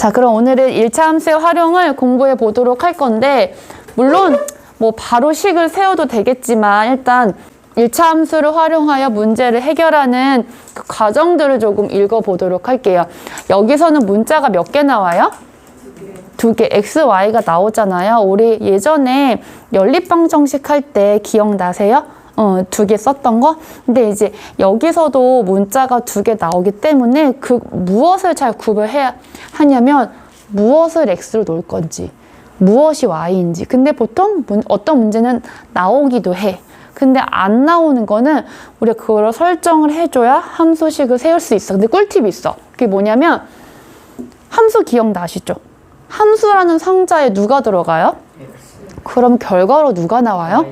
자, 그럼 오늘은 1차 함수의 활용을 공부해 보도록 할 건데, 물론 뭐 바로 식을 세워도 되겠지만 일단 1차 함수를 활용하여 문제를 해결하는 그 과정들을 조금 읽어보도록 할게요. 여기서는 문자가 몇 개 나와요? 2개, x, y가 나오잖아요. 우리 예전에 연립방정식 할 때 기억나세요? 2개 썼던 거? 근데 이제 여기서도 문자가 2개 나오기 때문에 그 무엇을 잘 구별해야 하냐면 무엇을 x로 놓을 건지 무엇이 y인지. 근데 보통 어떤 문제는 나오기도 해. 근데 안 나오는 거는 우리가 그걸 설정을 해줘야 함수식을 세울 수 있어. 근데 꿀팁이 있어. 그게 뭐냐면 함수 기억나시죠? 함수라는 상자에 누가 들어가요? 그럼 결과로 누가 나와요?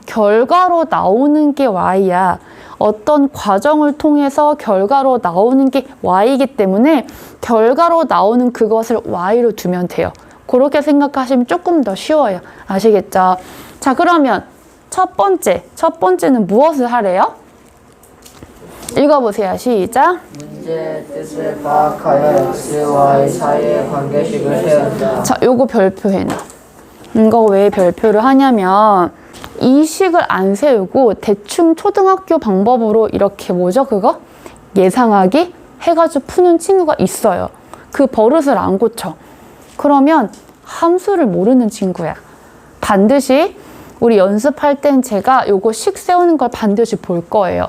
결과로 나오는 게 y야. 어떤 과정을 통해서 결과로 나오는 게 y이기 때문에 결과로 나오는 그것을 y로 두면 돼요. 그렇게 생각하시면 조금 더 쉬워요. 아시겠죠? 자, 그러면 첫 번째는 무엇을 하래요? 읽어보세요. 시작. 문제의 뜻을 파악하여 x, y 사이의 관계식을 세운다. 자, 요거 별표 해놔. 이거 왜 별표를 하냐면 이 식을 안 세우고 대충 초등학교 방법으로 이렇게 뭐죠 그거? 예상하기 해가지고 푸는 친구가 있어요. 그 버릇을 안 고쳐. 그러면 함수를 모르는 친구야. 반드시 우리 연습할 땐 제가 요거 식 세우는 걸 반드시 볼 거예요.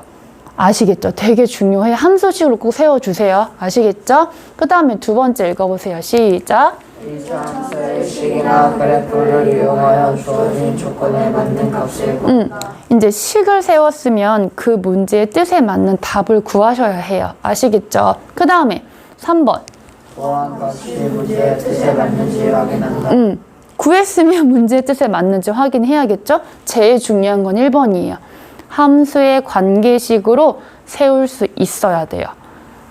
아시겠죠? 되게 중요해. 함수식으로 꼭 세워주세요. 아시겠죠? 그 다음에 두 번째 읽어보세요. 시작. 1차 함수의 식이나 그래프를 이용하여 주어진 조건에 맞는 값을 구한다. 이제 식을 세웠으면 그 문제의 뜻에 맞는 답을 구하셔야 해요. 아시겠죠? 그 다음에 3번. 구한 값이 문제의 뜻에 맞는지 확인한다. 구했으면 문제의 뜻에 맞는지 확인해야겠죠? 제일 중요한 건 1번이에요. 함수의 관계식으로 세울 수 있어야 돼요.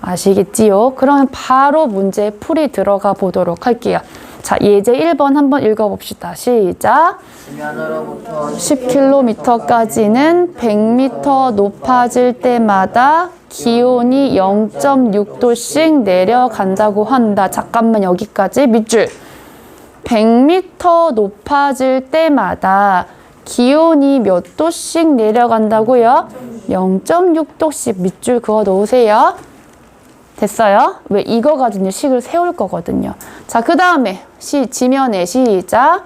아시겠지요? 그러면 바로 문제 풀이 들어가 보도록 할게요. 자, 예제 1번 한번 읽어봅시다. 시작. 지면으로부터 10km까지는 100m 높아질 때마다 기온이 0.6도씩 내려간다고 한다. 잠깐만, 여기까지 밑줄. 100m 높아질 때마다 기온이 몇 도씩 내려간다고요? 0.6도씩 밑줄 그어 놓으세요. 됐어요? 왜 이거 가지고 식을 세울 거거든요. 자, 그 다음에 지면에 시작.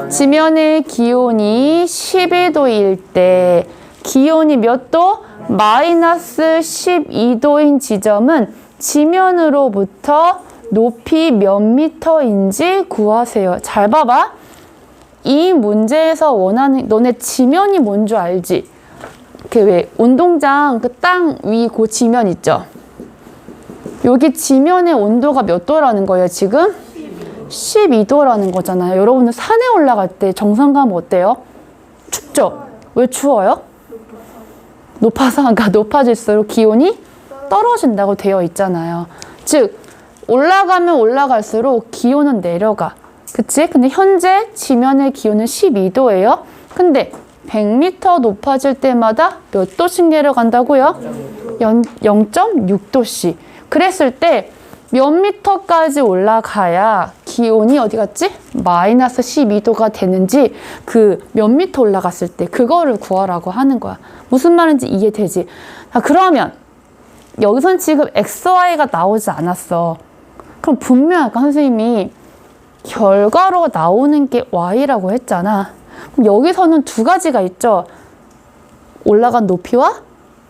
지면의 기온이 12도일 때 기온이 몇 도? 마이너스 12도인 지점은 지면으로부터 높이 몇 미터인지 구하세요. 잘 봐봐. 이 문제에서 원하는, 너네 지면이 뭔 줄 알지? 그 왜 운동장 그 땅 위 그 지면 있죠? 여기 지면의 온도가 몇 도라는 거예요, 지금? 12도라는 거잖아요. 여러분은 산에 올라갈 때 정상 가면 어때요? 춥죠? 왜 추워요? 그러니까 높아질수록 기온이 떨어진다고 되어 있잖아요. 즉, 올라가면 올라갈수록 기온은 내려가. 그치? 근데 현재 지면의 기온은 12도예요. 근데 100m 높아질 때마다 몇 도씩 내려간다고요? 0.6도씩. 그랬을 때 몇 미터까지 올라가야 기온이 어디 갔지? 마이너스 12도가 되는지 그 몇 미터 올라갔을 때 그거를 구하라고 하는 거야. 무슨 말인지 이해되지? 자, 그러면 여기선 지금 XY가 나오지 않았어. 그럼 분명 아까 선생님이 결과로 나오는 게 Y라고 했잖아. 그럼 여기서는 두 가지가 있죠. 올라간 높이와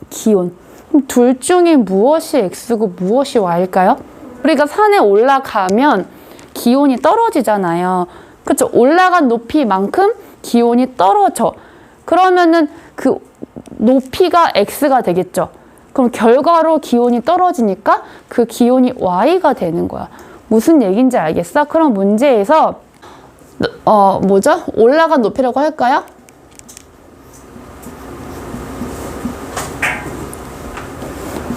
기온. 그럼 둘 중에 무엇이 X고 무엇이 Y일까요? 우리가 산에 올라가면 기온이 떨어지잖아요. 그렇죠? 올라간 높이만큼 기온이 떨어져. 그러면은 그 높이가 X가 되겠죠. 그럼 결과로 기온이 떨어지니까 그 기온이 Y가 되는 거야. 무슨 얘기인지 알겠어? 그럼 문제에서 뭐죠? 올라간 높이라고 할까요?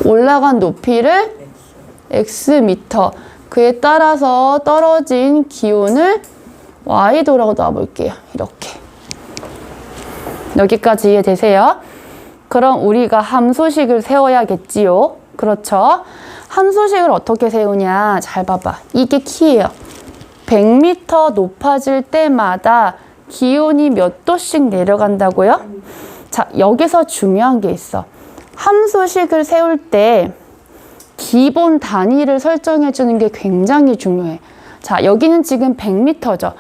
올라간 높이를 X미터, 그에 따라서 떨어진 기온을 Y도라고 놔볼게요. 이렇게. 여기까지 이해되세요? 그럼 우리가 함수식을 세워야겠지요? 그렇죠? 함수식을 어떻게 세우냐? 잘 봐봐. 이게 키예요. 100m 높아질 때마다 기온이 몇 도씩 내려간다고요? 자, 여기서 중요한 게 있어. 함수식을 세울 때 기본 단위를 설정해 주는 게 굉장히 중요해. 자, 여기는 지금 100m죠.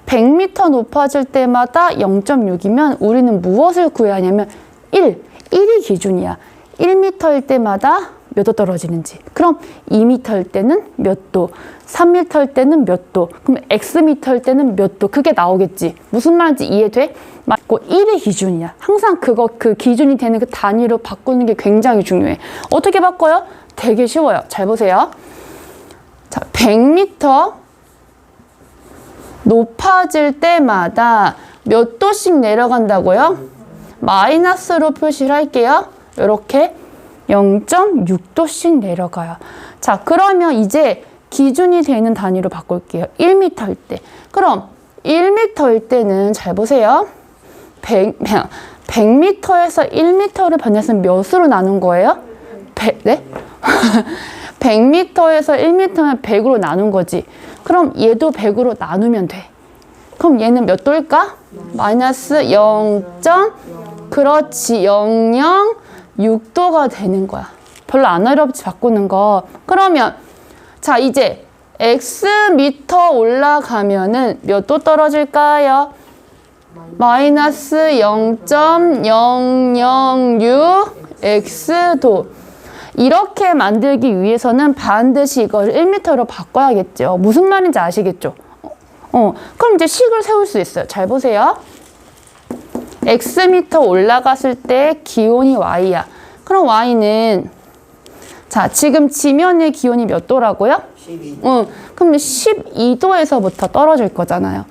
100m 높아질 때마다 0.6이면 우리는 무엇을 구해야 하냐면 1이 기준이야. 1m일 때마다 몇 도 떨어지는지. 그럼 2m일 때는 몇 도, 3m일 때는 몇 도, 그럼 xm일 때는 몇 도. 그게 나오겠지. 무슨 말인지 이해돼? 맞고 1이 기준이야. 항상 그 기준이 되는 그 단위로 바꾸는 게 굉장히 중요해. 어떻게 바꿔요? 되게 쉬워요. 잘 보세요. 자, 100m 높아질 때마다 몇 도씩 내려간다고요? 마이너스로 표시를 할게요. 이렇게 0.6도씩 내려가요. 자, 그러면 이제 기준이 되는 단위로 바꿀게요. 1m일 때. 그럼 1m일 때는 잘 보세요. 100m에서 1m를 변했으면 몇으로 나눈 거예요? 100, 네? 100m에서 1m면 100으로 나눈 거지. 그럼 얘도 100으로 나누면 돼. 그럼 얘는 몇 도일까? 마이너스 0. 그렇지. 0.6도가 되는 거야. 별로 안 어렵지, 바꾸는 거. 그러면 자, 이제 x미터 올라가면은 몇 도 떨어질까요? 마이너스 0.006 x도. 이렇게 만들기 위해서는 반드시 이걸 1m로 바꿔야겠죠. 무슨 말인지 아시겠죠? 그럼 이제 식을 세울 수 있어요. 잘 보세요. x미터 올라갔을 때 기온이 y야. 그럼 y는 자, 지금 지면의 기온이 몇 도라고요? 12. 그럼 12도에서부터 떨어질 거잖아요.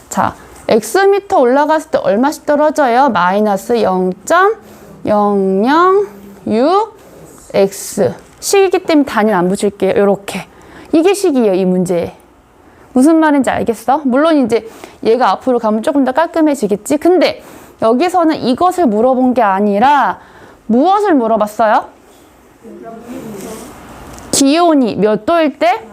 자, x미터 올라갔을 때 얼마씩 떨어져요? 마이너스 0.006 x. 식이기 때문에 단위는 안 붙일게요. 이렇게. 이게 식이에요, 이 문제. 무슨 말인지 알겠어? 물론 이제 얘가 앞으로 가면 조금 더 깔끔해지겠지? 근데 여기서는 이것을 물어본 게 아니라 무엇을 물어봤어요? 기온이 몇 도일 때?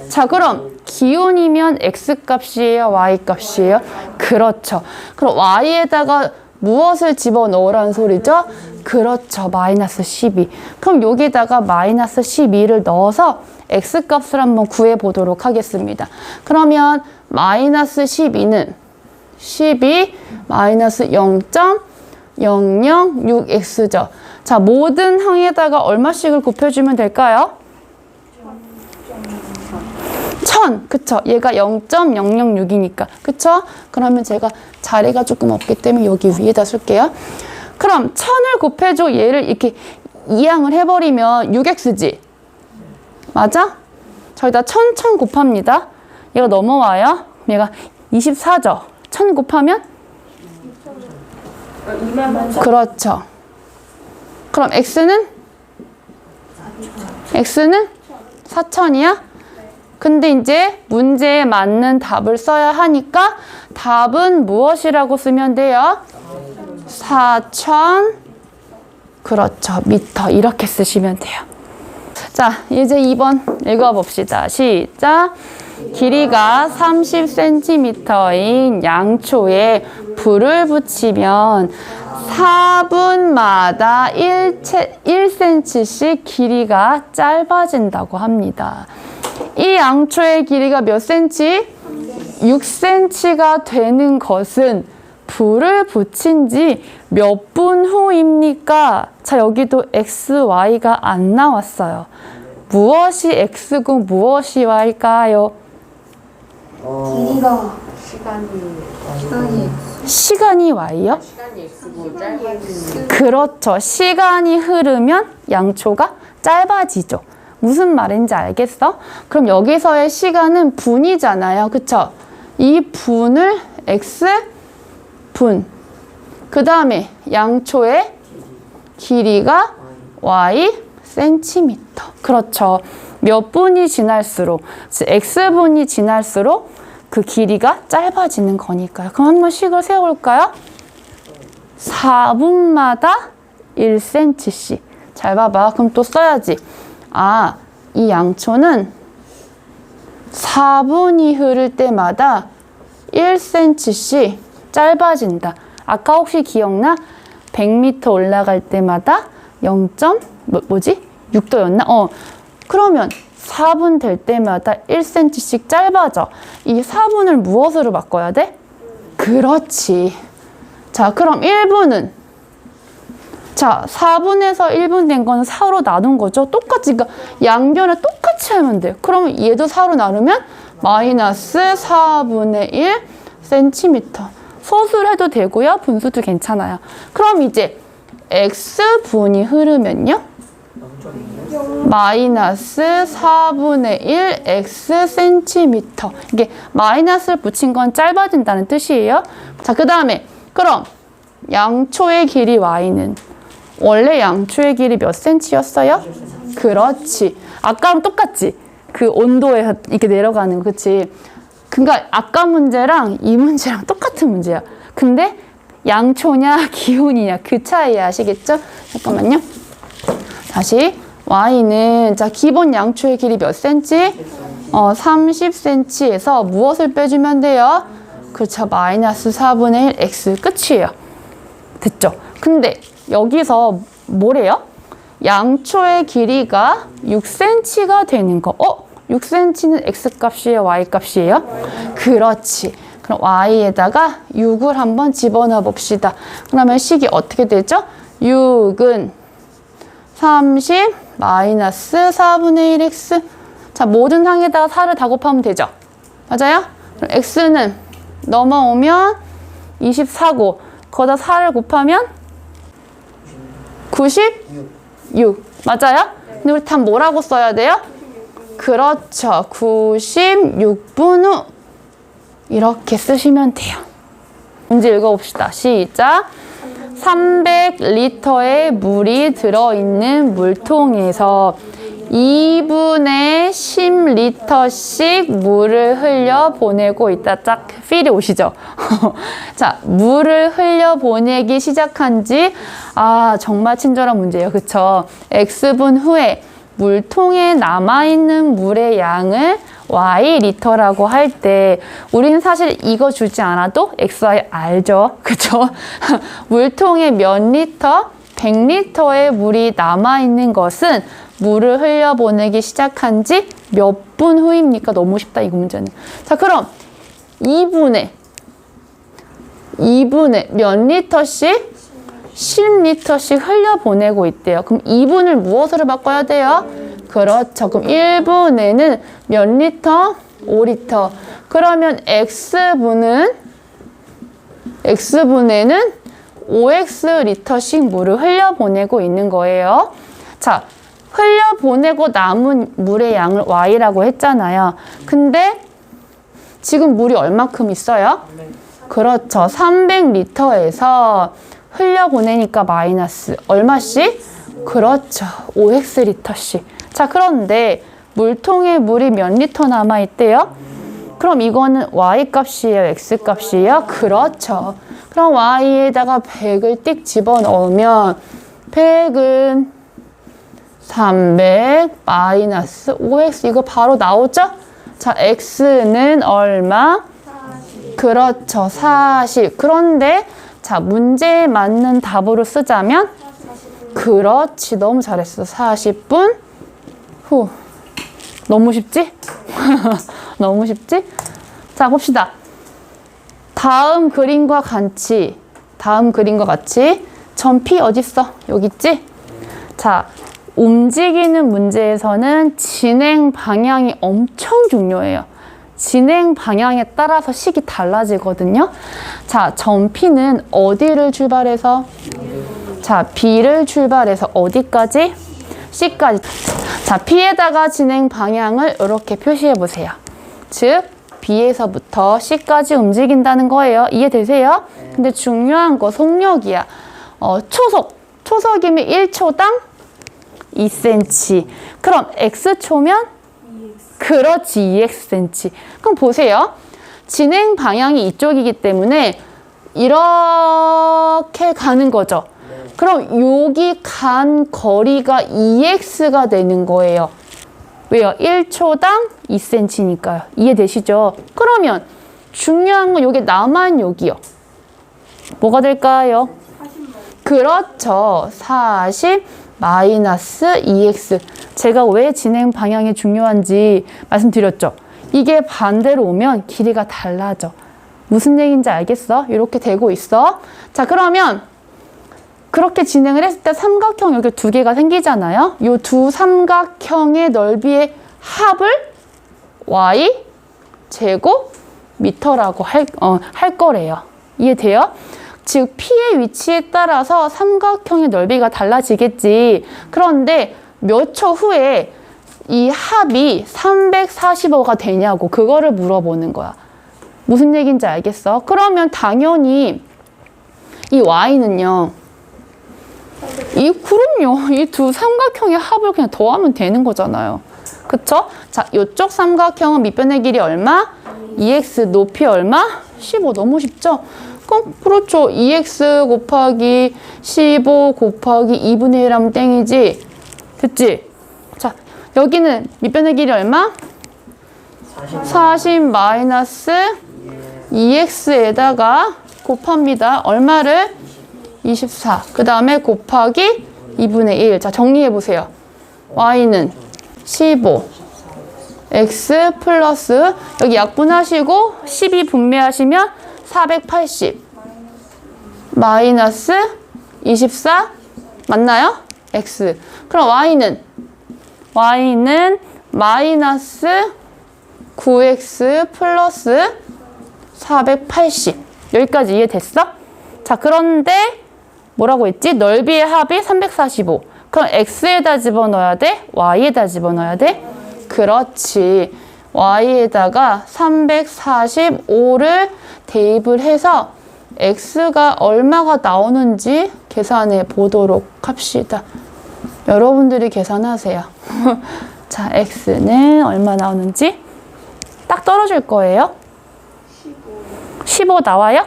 자, 그럼 기온이면 x값이에요? y값이에요? 그렇죠. 그럼 y에다가 무엇을 집어넣으라는 소리죠? 그렇죠. 마이너스 12. 그럼 여기다가 마이너스 12를 넣어서 x값을 한번 구해보도록 하겠습니다. 그러면 마이너스 12는 12 마이너스 0.006x죠. 자, 모든 항에다가 얼마씩을 곱해주면 될까요? 1000. 그쵸? 얘가 0.006이니까. 그쵸? 그러면 제가 자리가 조금 없기 때문에 여기 위에다 쓸게요. 그럼 1000을 곱해줘. 얘를 이렇게 이항을 해버리면 6x지. 맞아? 저기다 1000 곱합니다. 얘가 넘어와요. 얘가 24죠. 1000 곱하면? 2만 그렇죠. 그럼 x는? x는 4000이야? 근데 이제 문제에 맞는 답을 써야 하니까 답은 무엇이라고 쓰면 돼요? 4000 그렇죠. 미터 이렇게 쓰시면 돼요. 자, 이제 2번 읽어봅시다. 시작. 길이가 30cm인 양초에 불을 붙이면 4분마다 1cm씩 길이가 짧아진다고 합니다. 이 양초의 길이가 몇 cm? 6cm가 되는 것은 불을 붙인 지 몇 분 후입니까? 자, 여기도 x, y가 안 나왔어요. 무엇이 x고 무엇이 y일까요? 길이가 시간이 y요? 그렇죠. 시간이 흐르면 양초가 짧아지죠. 무슨 말인지 알겠어? 그럼 여기서의 시간은 분이잖아요. 그쵸? 이 분을 x분. 그 다음에 양초의 길이가 y 센티미터. 그렇죠. 몇 분이 지날수록, x분이 지날수록 그 길이가 짧아지는 거니까요. 그럼 한번 식을 세워볼까요? 4분마다 1cm씩. 잘 봐봐. 그럼 또 써야지. 아, 이 양초는 4분이 흐를 때마다 1cm씩 짧아진다. 아까 혹시 기억나? 100m 올라갈 때마다 6도였나? 그러면 4분 될 때마다 1cm씩 짧아져. 이 4분을 무엇으로 바꿔야 돼? 그렇지. 자, 그럼 1분은? 자, 4분에서 1분 된 거는 4로 나눈 거죠. 똑같이, 그러니까 양변을 똑같이 하면 돼요. 그러면 얘도 4로 나누면 마이너스 4분의 1 cm. 소수해도 되고요. 분수도 괜찮아요. 그럼 이제 x분이 흐르면요. 마이너스 4분의 1 x 센티미터. 이게 마이너스를 붙인 건 짧아진다는 뜻이에요. 자, 그 다음에 그럼 양초의 길이 y는 원래 양초의 길이 몇 cm였어요? 그렇지. 아까랑 똑같지. 그 온도에 이렇게 내려가는 거, 그치? 그러니까 아까 문제랑 이 문제랑 똑같은 문제야. 근데 양초냐 기온이냐 그 차이 아시겠죠? 잠깐만요. 다시 y는 자 기본 양초의 길이 몇 cm? 30cm에서 무엇을 빼주면 돼요? 그렇죠. 마이너스 4분의 1 x 끝이에요. 됐죠? 근데 여기서 뭐래요? 양초의 길이가 6cm가 되는 거. 6cm는 x값이에요? y값이에요? 그렇지. 그럼 y에다가 6을 한번 집어넣어 봅시다. 그러면 식이 어떻게 되죠? 6은 30 마이너스 4분의 1x. 자, 모든 항에다가 4를 다 곱하면 되죠? 맞아요? 그럼 x는 넘어오면 24고 거기다 4를 곱하면 96. 맞아요? 근데 우리 답 뭐라고 써야 돼요? 그렇죠. 96분 후. 이렇게 쓰시면 돼요. 문제 읽어봅시다. 시작. 300리터의 물이 들어있는 물통에서 2분에 10리터씩 물을 흘려보내고 있다. 딱 필이 오시죠? 자, 물을 흘려보내기 시작한 지 정말 친절한 문제예요. 그쵸? X분 후에 물통에 남아있는 물의 양을 Y리터라고 할 때 우리는 사실 이거 주지 않아도 XY 알죠? 그쵸? 물통에 몇 리터? 100리터의 물이 남아있는 것은 물을 흘려보내기 시작한 지 몇 분 후입니까? 너무 쉽다, 이거 문제는. 자, 그럼 2분에 몇 리터씩? 10리터씩 흘려보내고 있대요. 그럼 2분을 무엇으로 바꿔야 돼요? 그렇죠. 그럼 1분에는 몇 리터? 5리터. 그러면 X분에는 5X 리터씩 물을 흘려보내고 있는 거예요. 자, 흘려보내고 남은 물의 양을 Y라고 했잖아요. 근데 지금 물이 얼마큼 있어요? 그렇죠. 300리터에서 흘려보내니까 마이너스 얼마씩? 그렇죠. 5X 리터씩. 자, 그런데 물통에 물이 몇 리터 남아있대요? 그럼 이거는 Y값이에요? X값이에요? 그렇죠. 그럼 Y에다가 100을 띡 집어넣으면 100은 300 마이너스 5X 이거 바로 나오죠? 자, X는 얼마? 40. 그렇죠. 40. 그런데 자, 문제에 맞는 답으로 쓰자면 40분. 그렇지. 너무 잘했어. 40분 후. 너무 쉽지? 너무 쉽지? 자, 봅시다. 다음 그림과 같이 점 P 어딨어? 여기 있지? 자, 움직이는 문제에서는 진행 방향이 엄청 중요해요. 진행 방향에 따라서 식이 달라지거든요. 자, 점 P는 어디를 출발해서? 자, B를 출발해서 어디까지? C까지. 자, P에다가 진행 방향을 이렇게 표시해 보세요. 즉, B에서부터 C까지 움직인다는 거예요. 이해되세요? 근데 중요한 거 속력이야. 초속이면 1초당 2cm. 그럼 X초면? 그렇지, 2Xcm. 그럼 보세요. 진행 방향이 이쪽이기 때문에 이렇게 가는 거죠. 그럼 여기 간 거리가 2X가 되는 거예요. 왜요? 1초당 2cm니까요. 이해되시죠? 그러면 중요한 건 여기 남아있는 여기요. 뭐가 될까요? 그렇죠. 40 마이너스 2x. 제가 왜 진행 방향이 중요한지 말씀드렸죠. 이게 반대로 오면 길이가 달라져. 무슨 얘기인지 알겠어? 이렇게 되고 있어. 자, 그러면 그렇게 진행을 했을 때 삼각형 이렇게 두 개가 생기잖아요. 이 두 삼각형의 넓이의 합을 y 제곱 미터라고 할 거래요. 이해돼요? 즉 P의 위치에 따라서 삼각형의 넓이가 달라지겠지. 그런데 몇 초 후에 이 합이 345가 되냐고 그거를 물어보는 거야. 무슨 얘기인지 알겠어? 그러면 당연히 이 y는요. 그럼요. 이 두 삼각형의 합을 그냥 더하면 되는 거잖아요. 그쵸? 자, 이쪽 삼각형은 밑변의 길이 얼마? 2x 높이 얼마? 15. 너무 쉽죠? 그렇죠. 2x 곱하기 15 곱하기 2분의 1 하면 땡이지. 됐지? 자, 여기는 밑변의 길이 얼마? 40 마이너스 2x에다가 곱합니다. 얼마를? 24. 그 다음에 곱하기 2분의 1. 자, 정리해보세요. y는 15. x 플러스 여기 약분하시고 12 분배하시면 480 마이너스 24 맞나요? x. 그럼 y는 마이너스 9x 플러스 480. 여기까지 이해됐어? 자, 그런데 뭐라고 했지? 넓이의 합이 345. 그럼 x에다 집어넣어야 돼? y에다 집어넣어야 돼? 그렇지. y에다가 345를 대입을 해서 x가 얼마가 나오는지 계산해 보도록 합시다. 여러분들이 계산하세요. 자, x는 얼마 나오는지 딱 떨어질 거예요. 15 나와요?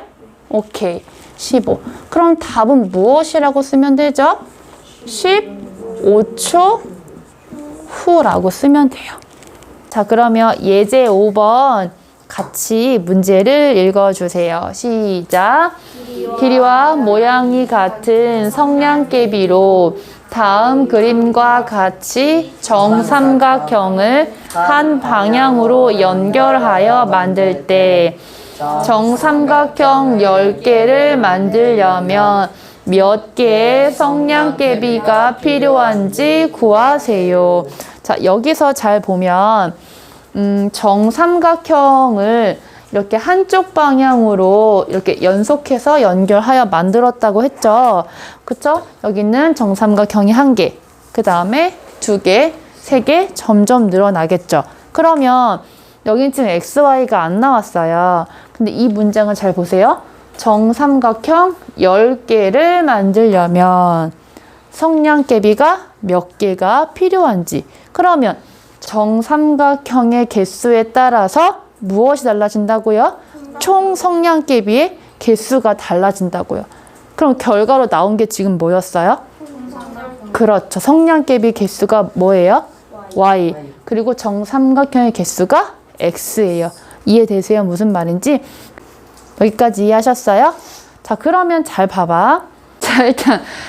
오케이. 15. 그럼 답은 무엇이라고 쓰면 되죠? 15초 후라고 쓰면 돼요. 자, 그러면 예제 5번 같이 문제를 읽어주세요. 시작. 길이와 모양이 같은 성냥개비로 다음 그림과 같이 정삼각형을 한 방향으로 연결하여 만들 때 정삼각형 10개를 만들려면 몇 개의 성냥개비가 필요한지 구하세요. 자, 여기서 잘 보면 정삼각형을 이렇게 한쪽 방향으로 이렇게 연속해서 연결하여 만들었다고 했죠. 그쵸? 여기는 정삼각형이 1개, 그 다음에 2개, 3개 점점 늘어나겠죠. 그러면 여긴 지금 XY가 안 나왔어요. 근데 이 문장을 잘 보세요. 정삼각형 10개를 만들려면 성냥개비가 몇 개가 필요한지. 그러면 정삼각형의 개수에 따라서 무엇이 달라진다고요? 총 성냥개비의 개수가 달라진다고요. 그럼 결과로 나온 게 지금 뭐였어요? 그렇죠. 성냥개비 개수가 뭐예요? Y. 그리고 정삼각형의 개수가 X예요. 이해되세요? 무슨 말인지? 여기까지 이해하셨어요? 자, 그러면 잘 봐봐.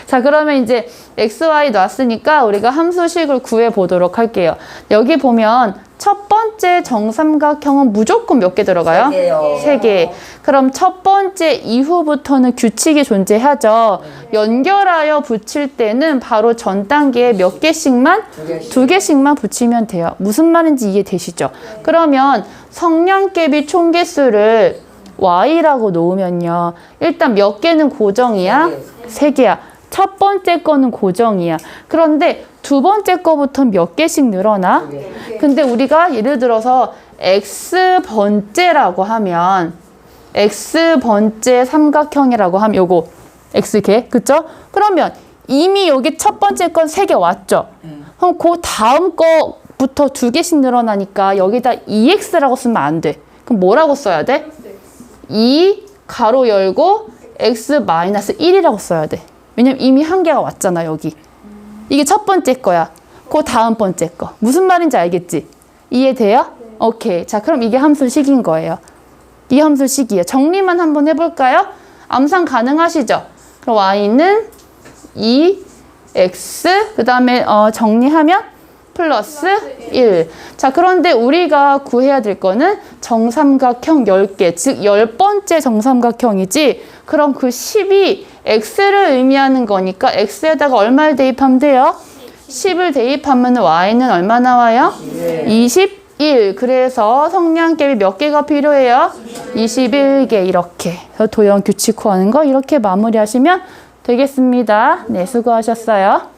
자, 그러면 이제 XY 놨으니까 우리가 함수식을 구해 보도록 할게요. 여기 보면 첫 번째 정삼각형은 무조건 몇 개 들어가요? 3개요. 3개. 그럼 첫 번째 이후부터는 규칙이 존재하죠. 연결하여 붙일 때는 바로 전 단계에 몇 개씩만? 2개씩만 붙이면 돼요. 무슨 말인지 이해되시죠? 그러면 성냥개비 총개수를 y라고 놓으면요. 일단 몇 개는 고정이야? 3개야. 첫 번째 거는 고정이야. 그런데 두 번째 거부터 몇 개씩 늘어나? 근데 우리가 예를 들어서 x번째라고 하면 x번째 삼각형이라고 하면 요거 x개, 그쵸? 그러면 이미 여기 첫 번째 건 3개 왔죠? 그럼 그 다음 거부터 2개씩 늘어나니까 여기다 2x라고 쓰면 안 돼. 그럼 뭐라고 써야 돼? 2 가로 열고 x 마이너스 1이라고 써야 돼. 왜냐면 이미 1개가 왔잖아, 여기. 이게 첫 번째 거야. 그 다음 번째 거. 무슨 말인지 알겠지? 이해돼요? 오케이. 자, 그럼 이게 함수식인 거예요. 이 함수식이에요. 정리만 한번 해볼까요? 암산 가능하시죠? 그럼 y는 2x, 그 다음에 정리하면 플러스 1. 자, 그런데 우리가 구해야 될 거는 정삼각형 10개, 즉 10번째 정삼각형이지. 그럼 그 10이 x를 의미하는 거니까 x에다가 얼마를 대입하면 돼요? 10을 대입하면 y는 얼마 나와요? 21. 그래서 성량값이 몇 개가 필요해요? 21개. 이렇게. 그래서 도형 규칙 구하는 거 이렇게 마무리하시면 되겠습니다. 네, 수고하셨어요.